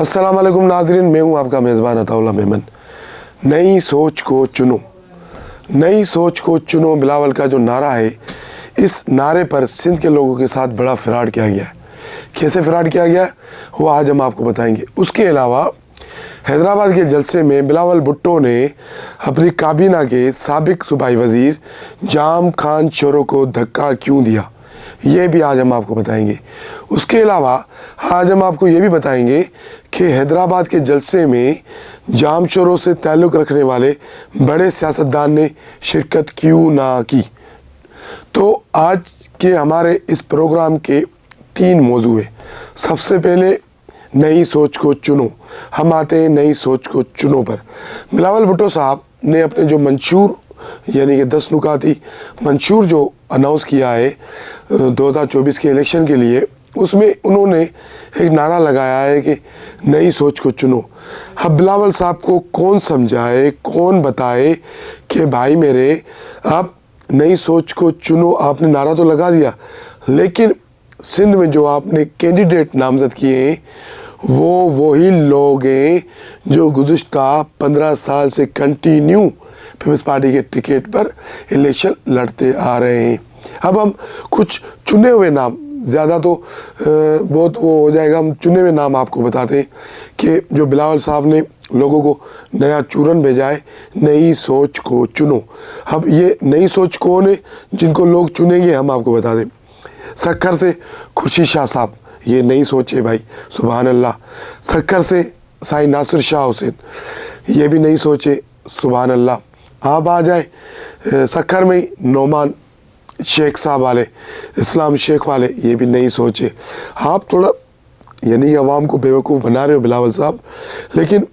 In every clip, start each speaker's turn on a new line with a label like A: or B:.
A: अस्सलाम वालेकुम नाज़रीन, मैं हूं आपका मेज़बान अताउल्लाह मेमन। नई सोच को चुनो, नई सोच को चुनो बिलावल का जो नारा है, इस नारे पर सिंध के लोगों के साथ बड़ा फ्रॉड किया गया है। कैसे फ्रॉड किया गया वो आज हम आपको बताएंगे। उसके अलावा हैदराबाद के जलसे में बिलावल भुट्टो ने अपनी काबीना के साबिक सूबाई वज़ीर जाम खान चोरों को धक्का क्यों दिया, ये भी आज हम आपको बताएंगे। उसके अलावा आज हम आपको ये भी बताएंगे कि हैदराबाद के जलसे में जाम चोरों से ताल्लुक़ रखने वाले बड़े सियासतदान ने शिरकत क्यों ना की। तो आज के हमारे इस प्रोग्राम के 3 मौजू हैं। सबसे पहले नई सोच को चुनो। हम आते हैं नई सोच को चुनो पर। बिलावल भुट्टो साहब ने अपने जो मंशूर यानी कि 10 नुकाती मंशूर जो अनाउंस किया है 2024 के इलेक्शन के लिए, उसमें उन्होंने एक नारा लगाया है कि नई सोच को चुनो। अब बिलावल साहब को कौन समझाए, कौन बताए कि भाई मेरे आप नई सोच को चुनो। आपने नारा तो लगा दिया, लेकिन सिंध में जो आपने कैंडिडेट नामज़द किए हैं वो वही लोग हैं जो गुज़िश्ता 15 साल से कंटिन्यू पीपल्स पार्टी के टिकट पर इलेक्शन लड़ते आ रहे हैं। अब हम कुछ चुने हुए नाम, ज़्यादा तो बहुत वो हो जाएगा, हम चुने हुए नाम आपको बताते हैं कि जो बिलावल साहब ने लोगों को नया चूरन भेजा है, नई सोच को चुनो। अब ये नई सोच कौन है जिनको लोग चुनेंगे, हम आपको बता दें। सक्खर से खुर्शीद शाह साहब, ये नई सोच है भाई, सुभान अल्लाह। सक्खर से साईं नासिर शाह हुसैन, ये भी नई सोच है, सुभान अल्लाह। आप आ जाए सक्खर में नोमान शेख साहब वाले, इस्लाम शेख वाले, ये भी नई सोच है। आप थोड़ा यानी आवाम को बेवकूफ़ बना रहे हो बिलावल साहब, लेकिन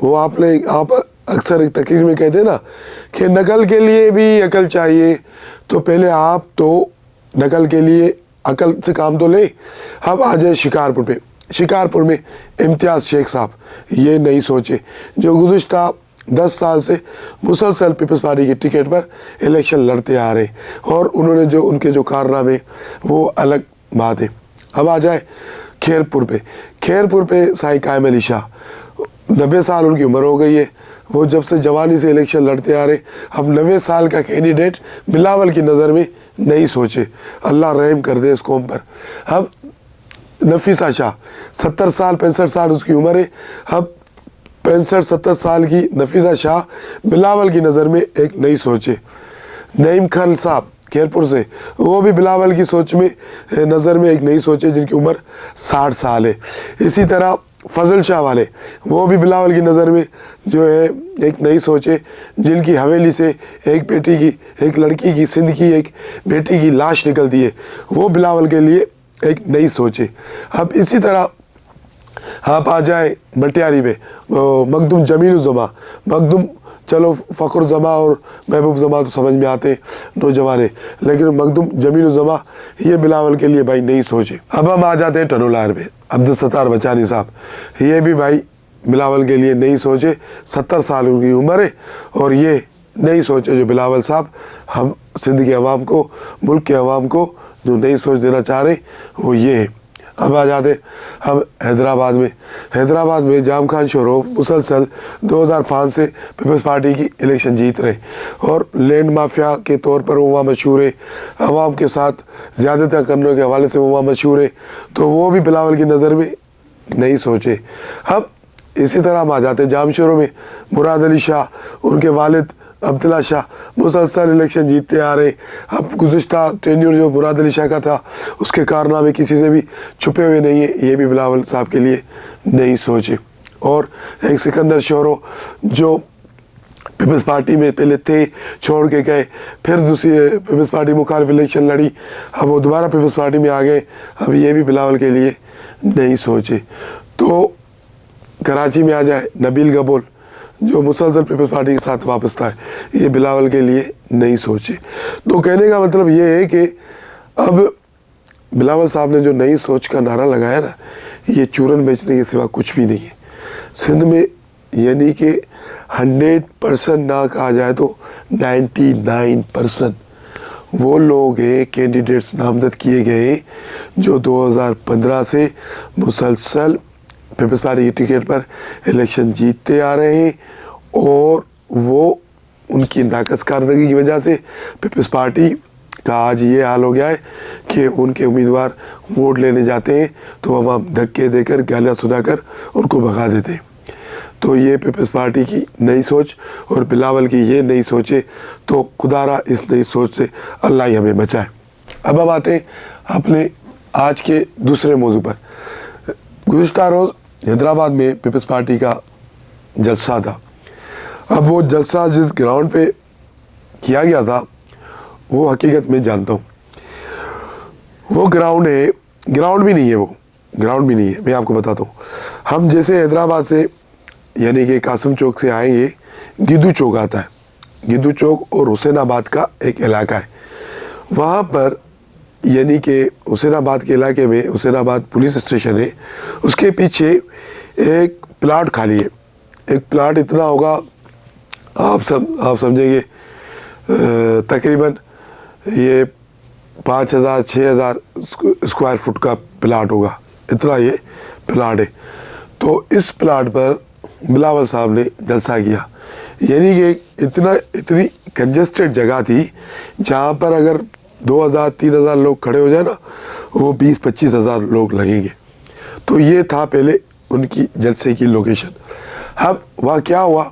A: वो आप अक्सर एक तकरीर में कहते हैं ना कि नकल के लिए भी अकल चाहिए, तो पहले आप तो नकल के लिए अकल से काम तो ले। अब आ जाए शिकारपुर पे। शिकारपुर में इम्तियाज़ शेख साहब, ये नई सोच है जो गुज़िश्ता 10 साल से मुसलसल पीपल्स पार्टी की टिकट पर इलेक्शन लड़ते आ रहे, और उन्होंने जो उनके जो कारनामे वो अलग बात है। अब आ जाए खैरपुर पे। खैरपुर पे साईं कायम अली शाह, 90 साल उनकी उम्र हो गई है, वो जब से जवानी से इलेक्शन लड़ते आ रहे। अब 90 साल का कैंडिडेट बिलावल की नज़र में नहीं सोचे, अल्लाह रहम कर दे इस कौम पर। अब नफीसा शाह, 70 साल 65 साल उसकी उम्र है। अब 65-70 साल की नफीसा शाह बिलावल की नज़र में एक नई सोच है। नईम खान साहब खैरपुर से, वो भी बिलावल की सोच में नज़र में एक नई सोच है, जिनकी उम्र 60 साल है। इसी तरह फजल शाह वाले, वो भी बिलावल की नज़र में जो है एक नई सोच है, जिनकी हवेली से एक बेटी की, एक लड़की की, सिंध की एक बेटी की लाश निकलती है, वो बिलावल के लिए एक नई सोच है। अब इसी तरह आप आ जाए मटियारी में मखदूम जमील जमा, मखदूम चलो फ़खर जमा और महबूब जमा तो समझ में आते नौजवान है, लेकिन मखदूम जमील जमा ये बिलावल के लिए भाई नई सोच है। अब हम आ जाते हैं टनोलार पे। अब्दुल सत्तार बचानी साहब, ये भी भाई बिलावल के लिए नई सोच है, 70 साल उनकी उम्र है, और ये नई सोच है जो बिलावल साहब हम सिंध के अवाम को, मुल्क के अवाम को जो नई सोच देना चाह रहे वो ये है। अब आ जाते हम हैदराबाद में। हैदराबाद में जाम खान चोरों मुसलसल 2005 से पीपल्स पार्टी की इलेक्शन जीत रहे, और लैंड माफिया के तौर पर वो वहाँ मशहूर है, आवाम के साथ ज़्यादती करने के हवाले से वो वहाँ मशहूर है, तो वो भी बिलावल की नज़र में नहीं सोचे। अब इसी तरह हम आ जाते जाम चोरों में मुराद अली शाह, उनके वालिद अब्दुल्ला शाह मुसलसल इलेक्शन जीतते आ रहे। अब गुज़िश्ता टेन्योर जो मुराद अली शाह का था, उसके कारनामे किसी से भी छुपे हुए नहीं है, ये भी बिलावल साहब के लिए नई सोच है। और एक सिकंदर शोरो जो पीपल्स पार्टी में पहले थे, छोड़ के गए, फिर दूसरी पीपल्स पार्टी मुखालिफ इलेक्शन लड़ी, अब वो दोबारा पीपल्स पार्टी में आ गए, अब ये भी बिलावल के लिए नई सोच है। तो कराची में आ जाए नबील गबोल, जो मुसलसल पीपल्स पार्टी के साथ वापस था, ये बिलावल के लिए नई सोच है। तो कहने का मतलब ये है कि अब बिलावल साहब ने जो नई सोच का नारा लगाया ना, ये चूरन बेचने के सिवा कुछ भी नहीं है सिंध में। यानी कि 100% ना कहा जाए तो 99% वो लोग हैं, कैंडिडेट्स नामज़द किए गए जो 2015 से मुसलसल पीपल्स पार्टी की टिकट पर इलेक्शन जीतते आ रहे हैं और वो उनकी नाकस कारदगी की वजह से पीपल्स पार्टी का आज ये हाल हो गया है कि उनके उम्मीदवार वोट लेने जाते हैं तो अवाम धक्के देकर गालियाँ सुनाकर उनको भगा देते हैं। तो ये पीपल्स पार्टी की नई सोच और बिलावल की ये नई सोच है, तो खुदारा इस नई सोच से अल्लाह ही हमें बचाए। अब हम आते हैं अपने आज के दूसरे मौजू पर। गुज़िश्ता रोज़ हैदराबाद में पीपल्स पार्टी का जलसा था। अब वो जलसा जिस ग्राउंड पे किया गया था वो हकीकत में जानता हूँ। वो ग्राउंड है, ग्राउंड भी नहीं है, वो ग्राउंड भी नहीं है। मैं आपको बताता हूँ। हम जैसे हैदराबाद से यानी कि कासिम चौक से आएंगे, गिद्धू चौक आता है। गिद्धू चौक और हुसैनाबाद का एक इलाका है। वहाँ पर यानी कि हुसैनाबाद के इलाके में हुसैनाबाद पुलिस स्टेशन है, उसके पीछे एक प्लाट खाली है। एक प्लाट इतना होगा, आप समझेंगे तकरीबन ये 5,000 6,000 स्क्वायर फुट का प्लाट होगा, इतना ये प्लाट है। तो इस प्लाट पर बिलावल साहब ने जलसा किया। यानी कि इतनी कंजेस्टेड जगह थी जहाँ पर अगर 2,000-3,000 लोग खड़े हो जाए ना, वो 20-25,000 लोग लगेंगे। तो ये था पहले उनकी जलसे की लोकेशन। अब वहाँ क्या हुआ,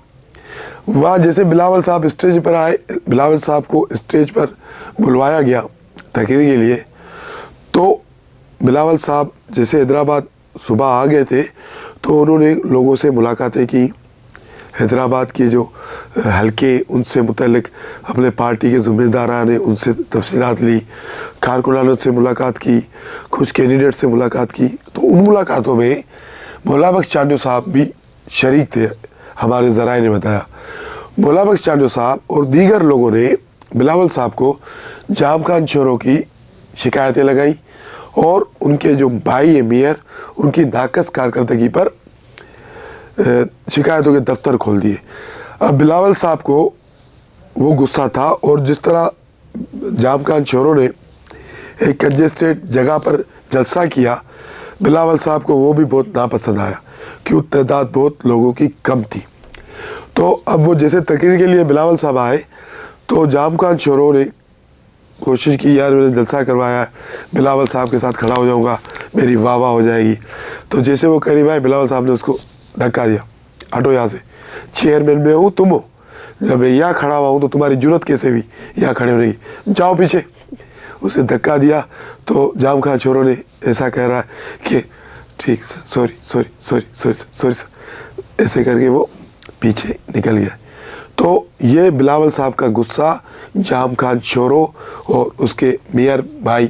A: वहाँ जैसे बिलावल साहब स्टेज पर आए, बिलावल साहब को स्टेज पर बुलवाया गया तकरीर के लिए। तो बिलावल साहब जैसे हैदराबाद सुबह आ गए थे तो उन्होंने लोगों से मुलाकातें की, हैदराबाद के जो हल्के उनसे मुतल्लिक अपने पार्टी के ज़िम्मेदारान ने उनसे तफसीलात ली, कारकुनानों से मुलाकात की, कुछ कैंडिडेट से मुलाकात की। तो उन मुलाकातों में भोला बख्श चांडियो साहब भी शरीक थे, हमारे ज़राए ने बताया। भोला बख्श चांडियो साहब और दीगर लोगों ने बिलावल साहब को जाम खान चोरों की शिकायतें लगाई और उनके जो भाई है मेयर, उनकी नाकस कारकर्दगी पर शिकायतों के दफ्तर खोल दिए। अब बिलावल साहब को वो गुस्सा था और जिस तरह जाम खान चोरों ने एक कंजेस्टेड जगह पर जलसा किया, बिलावल साहब को वो भी बहुत नापसंद आया क्योंकि तादाद बहुत लोगों की कम थी। तो अब वो जैसे तकरीर के लिए बिलावल साहब आए तो जाम खान चोरों ने कोशिश की, यार मैंने जलसा करवाया, बिलावल साहब के साथ खड़ा हो जाऊंगा, मेरी वाह वाह हो जाएगी। तो जैसे वो करीब आए, बिलावल साहब ने उसको धक्का दिया, हटो यहाँ से, चेयरमैन में हूँ, तुम हो, जब मैं यहाँ खड़ा हुआ हूँ तो तुम्हारी जरूरत कैसे हुई यहाँ खड़े होने की, जाओ पीछे। उसे धक्का दिया तो जाम खान चोरों ने ऐसा कह रहा है कि ठीक sir, sorry sorry sorry sorry sorry sir, ऐसे करके वो पीछे निकल गया। तो ये बिलावल साहब का गुस्सा जाम खान चोरों और उसके मेयर भाई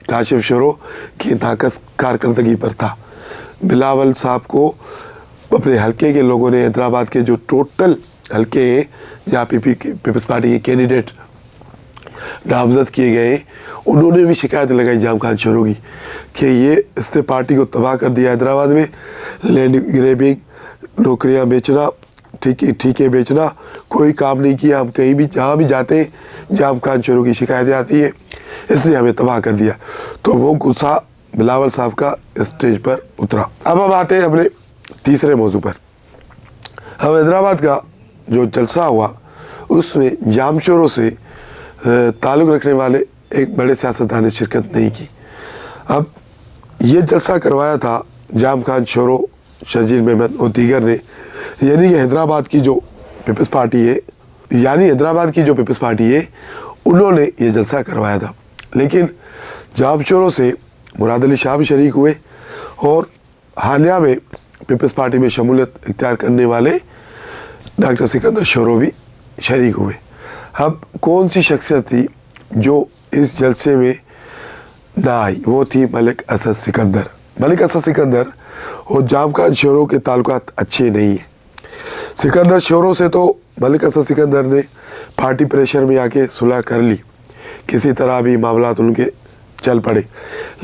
A: काशिफ चोरों की नाकस कारकर्दगी पर था। बिलावल साहब को अपने हल्के के लोगों ने, हैदराबाद के जो टोटल हल्के हैं जहाँ पीपल्स पार्टी के कैंडिडेट नामजद किए गए, उन्होंने भी शिकायत लगाई जाम खान चोरों की कि ये इसने पार्टी को तबाह कर दिया। हैदराबाद में लैंड ग्रैबिंग, नौकरियां बेचना, ठीके बेचना, कोई काम नहीं किया। हम कहीं भी जहाँ भी जाते हैं जाम खान चोरों की शिकायतें आती है, इसलिए हमें तबाह कर दिया। तो वो गुस्सा बिलावल साहब का स्टेज पर उतरा। अब हम आते हैं अपने तीसरे मौजू पर। अब हैदराबाद का जो जलसा हुआ उसमें जाम चोरों से ताल्लुक़ रखने वाले एक बड़े सियासतदान ने शिरकत नहीं की। अब ये जलसा करवाया था जाम खान चोरों, शजील मेमन और दीगर ने, यानी कि हैदराबाद की जो पीपल्स पार्टी है उन्होंने ये जलसा करवाया था। लेकिन जाम चोरों से मुराद अली शाह भी शरीक हुए और हालिया में पीपल्स पार्टी में शमूलियत इख्तियार करने वाले डॉक्टर सिकंदर शोरो भी शरीक हुए। अब कौन सी शख्सियत थी जो इस जलसे में ना आई, वो थी मलिक असद सिकंदर। मलिक असद सिकंदर और जाम खान चोरों के ताल्लुकात अच्छे नहीं हैं। सिकंदर चोरों से तो मलिक असद सिकंदर ने पार्टी प्रेशर में आके सुलह कर ली, किसी तरह भी मामलात उनके चल पड़े,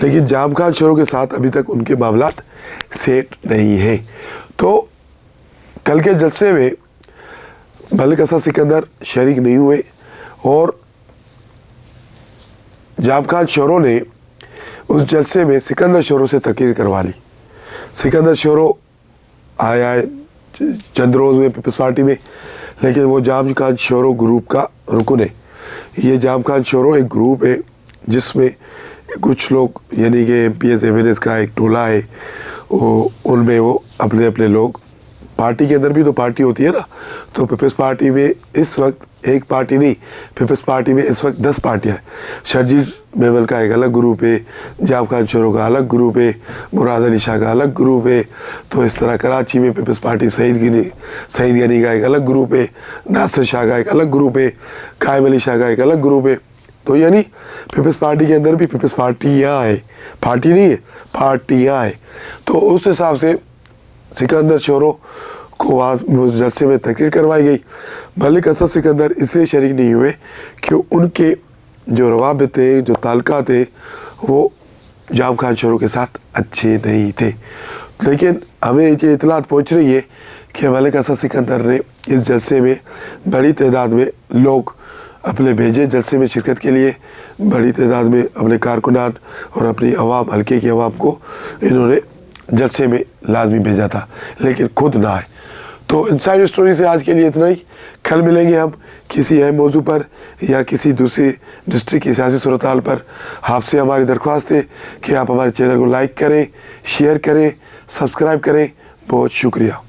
A: लेकिन जाम खान चोरों के साथ अभी तक उनके मामलात सेट नहीं हैं। तो कल के जलसे में मलिक असद सिकंदर शरीक नहीं हुए और जाम खान चोरों ने उस जलसे में सिकंदर चोरों से तकरीर करवा ली। सिकंदर चोरों आए चंद रोज़ हुए पीपल्स पार्टी में, लेकिन वो जाम खान शोरो ग्रुप का रुकन है। ये जाम खान शोरो एक ग्रुप है जिसमें कुछ लोग यानी कि MPs MNAs का एक टोला है, उनमें वो अपने अपने लोग, पार्टी के अंदर भी तो पार्टी होती है ना, तो पीपल्स पार्टी में इस वक्त एक पार्टी नहीं, पीपल्स पार्टी में इस वक्त 10 पार्टियाँ हैं। शर्जील मेमन का एक अलग ग्रुप है, जाम खान शोरो का अलग ग्रुप है, मुराद अली शाह का अलग ग्रुप है। तो इस तरह कराची में पीपल्स पार्टी सईद गनी का एक अलग ग्रुप है, नासिर शाह का एक अलग ग्रुप है, कायम अली शाह का एक अलग ग्रुप है। तो यानी पीपल्स पार्टी के अंदर भी पीपल्स पार्टियाँ हैं, पार्टी नहीं है, पार्टियाँ हैं। तो उस हिसाब से सिकंदर शोरो को उस जलसे में तकरीर करवाई गई। मलिक असद सिकंदर इसलिए शरीक नहीं हुए कि उनके जो रवाबित थे, जो ताल्लुका थे, वो जाम खान शोरो के साथ अच्छे नहीं थे। लेकिन हमें ये इतलात पहुँच रही है कि मलिक असद सिकंदर ने इस जलसे में बड़ी तादाद में लोग अपने भेजे, जलसे में शिरकत के लिए बड़ी तादाद में अपने कारकुनान और अपनी अवाम, हल्के की अवाम को इन्होंने जलसे में लाजमी भेजा था, लेकिन खुद ना आए। तो इनसाइड स्टोरी से आज के लिए इतना ही। कल मिलेंगे हम किसी अहम मौजू पर या किसी दूसरी डिस्ट्रिक्ट की सियासी सूरत हाल पर। आपसे हमारी दरख्वास्त है कि आप हमारे चैनल को लाइक करें, शेयर करें, सब्सक्राइब करें। बहुत शुक्रिया।